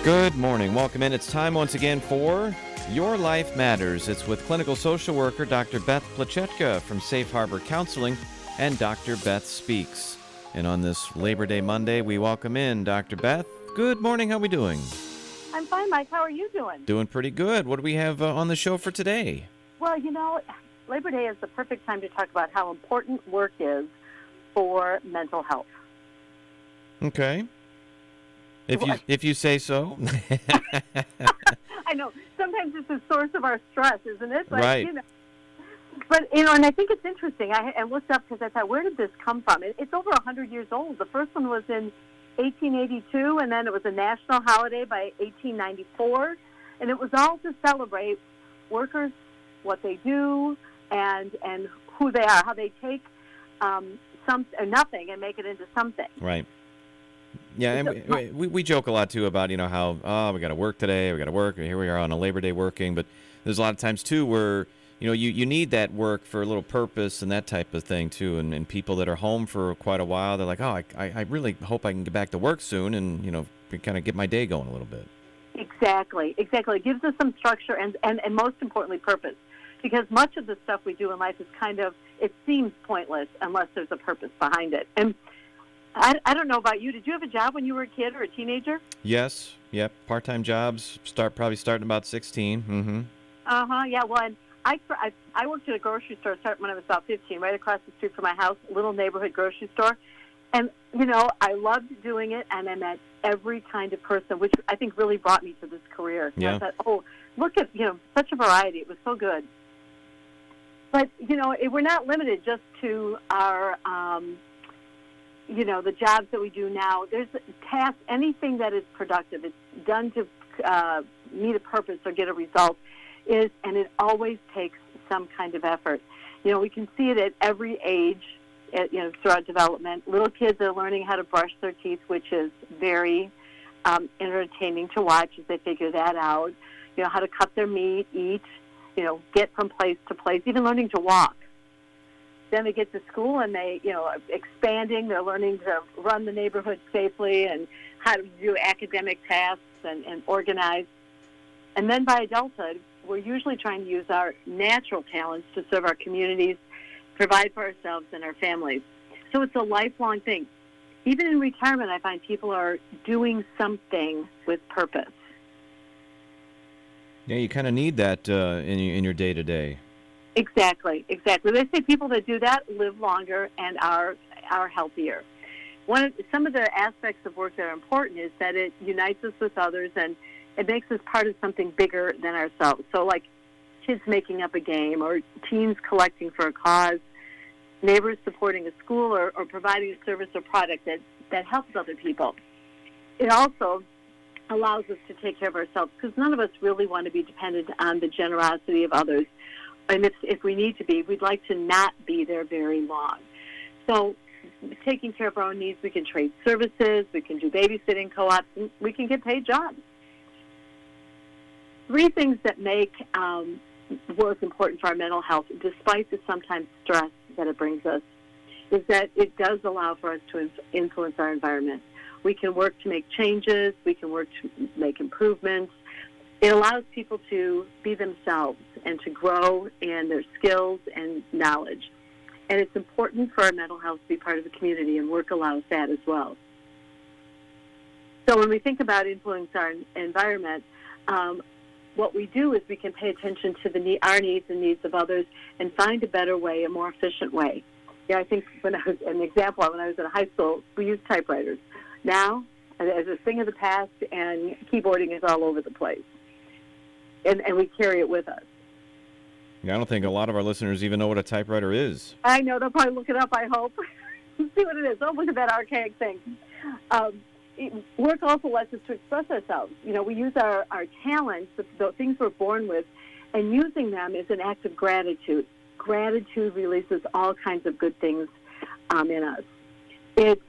Good morning. Welcome in. It's time once again for Your Life Matters. It's with clinical social worker Dr. Beth Plachetka from Safe Harbor Counseling and Dr. Beth Speaks. And on this Labor Day Monday, we welcome in Dr. Beth. Good morning. How are we doing? I'm fine, Mike. How are you doing? Doing pretty good. What do we have on the show for today? Well, Labor Day is the perfect time to talk about how important work is for mental health. Okay. If you say so. I know. Sometimes it's a source of our stress, isn't it? But, right. But, and I think it's interesting. I looked up because I thought, where did this come from? It's over 100 years old. The first one was in 1882, and then it was a national holiday by 1894. And it was all to celebrate workers, what they do, and who they are, how they take nothing and make it into something. Right. Yeah, and we joke a lot, too, about, how, we got to work today, we got to work, here we are on a Labor Day working, but there's a lot of times, too, where, you need that work for a little purpose and that type of thing, too, and people that are home for quite a while, they're like, oh, I really hope I can get back to work soon and, kind of get my day going a little bit. Exactly. It gives us some structure and most importantly, purpose, because much of the stuff we do in life is it seems pointless unless there's a purpose behind it. And I don't know about you. Did you have a job when you were a kid or a teenager? Yes. Yep. Part-time jobs. Probably starting about 16. Mm-hmm. Yeah. Well, and I worked at a grocery store starting when I was about 15, right across the street from my house, a little neighborhood grocery store. And, I loved doing it, and I met every kind of person, which I think really brought me to this career. Yeah. I thought, oh, look at, such a variety. It was so good. But, we're not limited just to our the jobs that we do now. There's tasks, anything that is productive, it's done to meet a purpose or get a result, and it always takes some kind of effort. We can see it at every age, throughout development. Little kids are learning how to brush their teeth, which is very entertaining to watch as they figure that out. How to cut their meat, eat, get from place to place, even learning to walk. Then they get to school and they, expanding, they're learning to run the neighborhood safely and how to do academic tasks and organize. And then by adulthood, we're usually trying to use our natural talents to serve our communities, provide for ourselves and our families. So it's a lifelong thing. Even in retirement, I find people are doing something with purpose. Yeah, you kind of need that in your day-to-day. Exactly. They say people that do that live longer and are healthier. Some of the aspects of work that are important is that it unites us with others and it makes us part of something bigger than ourselves. So like kids making up a game or teens collecting for a cause, neighbors supporting a school or providing a service or product that helps other people. It also allows us to take care of ourselves because none of us really want to be dependent on the generosity of others. And if we need to be, we'd like to not be there very long. So taking care of our own needs, we can trade services, we can do babysitting co-ops, and we can get paid jobs. Three things that make work important for our mental health, despite the sometimes stress that it brings us, is that it does allow for us to influence our environment. We can work to make changes, we can work to make improvements. It allows people to be themselves and to grow in their skills and knowledge. And it's important for our mental health to be part of the community, and work allows that as well. So when we think about influence our environment, what we do is we can pay attention to our needs and needs of others and find a better way, a more efficient way. I think when I was in high school, we used typewriters. Now, as a thing of the past, and keyboarding is all over the place. And we carry it with us. Yeah, I don't think a lot of our listeners even know what a typewriter is. I know. They'll probably look it up, I hope. See what it is. Don't look at that archaic thing. Work also lets us to express ourselves. We use our talents, the things we're born with, and using them is an act of gratitude. Gratitude releases all kinds of good things in us. It